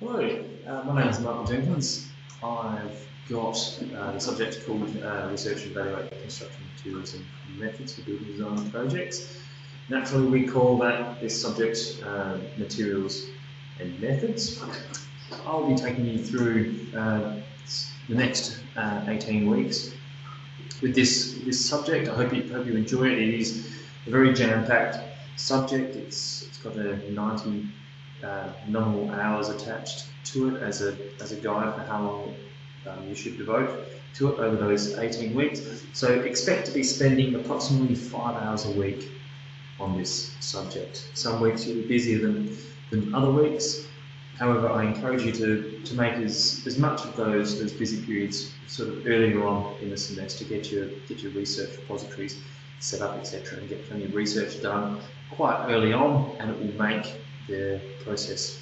Hello, my name is Michael Jenkins. I've got the subject called Research and Evaluate Construction Materials and Methods for Building Design Projects. Naturally, we call this subject Materials and Methods. I'll be taking you through the next 18 weeks with this subject. I hope you enjoy it. It is a very jam-packed subject. It's got a 90 nominal hours attached to it as a guide for how long you should devote to it over those 18 weeks. So expect to be spending approximately 5 hours a week on this subject. Some weeks you'll be busier than other weeks. However, I encourage you to make as much of those busy periods sort of earlier on in the semester, get your research repositories set up, etc., and get plenty of research done quite early on, and it will make the process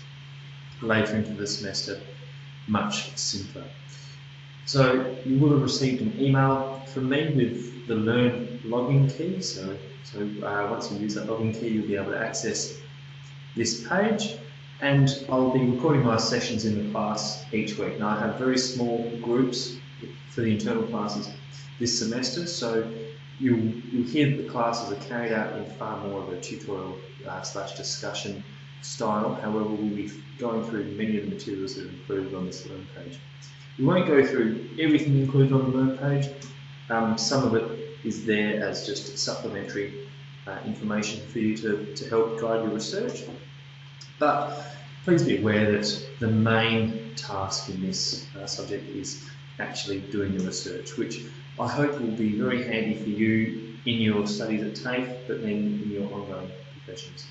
later into the semester much simpler. So you will have received an email from me with the Learn login key. So once you use that login key, you'll be able to access this page, and I'll be recording my sessions in the class each week. Now I have very small groups for the internal classes this semester, so you'll hear that the classes are carried out in far more of a tutorial / discussion style. However, we'll be going through many of the materials that are included on this Learn page. We won't go through everything included on the Learn page. Some of it is there as just supplementary information for you to help guide your research. But please be aware that the main task in this subject is actually doing the research, which I hope will be very handy for you in your studies at TAFE, but then in your ongoing professions.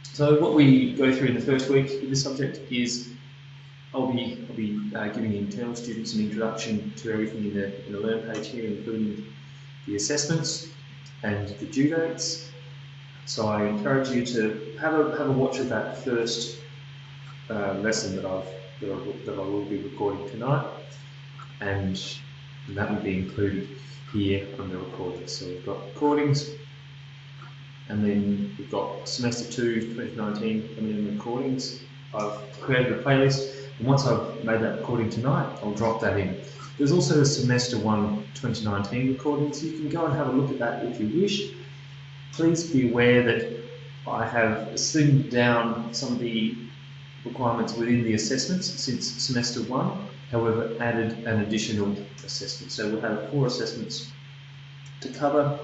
So what we go through in the first week with this subject is I'll be giving the internal students an introduction to everything in the Learn page here, including the assessments and the due dates. So I encourage you to have a watch of that first lesson that I will be recording tonight, and that will be included here under recordings. So we've got recordings, and then we've got Semester 2 2019 coming in recordings. I've created a playlist, and once I've made that recording tonight, I'll drop that in. There's also a Semester 1 2019 recording, so you can go and have a look at that if you wish. Please be aware that I have slimmed down some of the requirements within the assessments since Semester 1, however added an additional assessment. So we'll have 4 assessments to cover,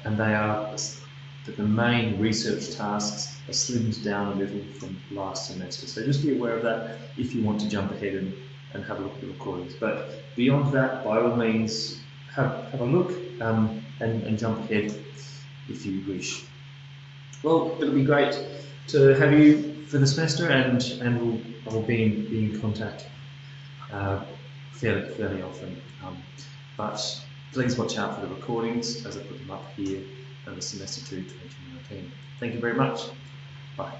and they are that the main research tasks are slimmed down a little from last semester. So just be aware of that if you want to jump ahead and have a look at the recordings. But beyond that, by all means, have a look and jump ahead if you wish. Well, it'll be great to have you for the semester, and I will be in contact fairly often. But please watch out for the recordings as I put them up here under Semester 2 2019. Thank you very much. Bye.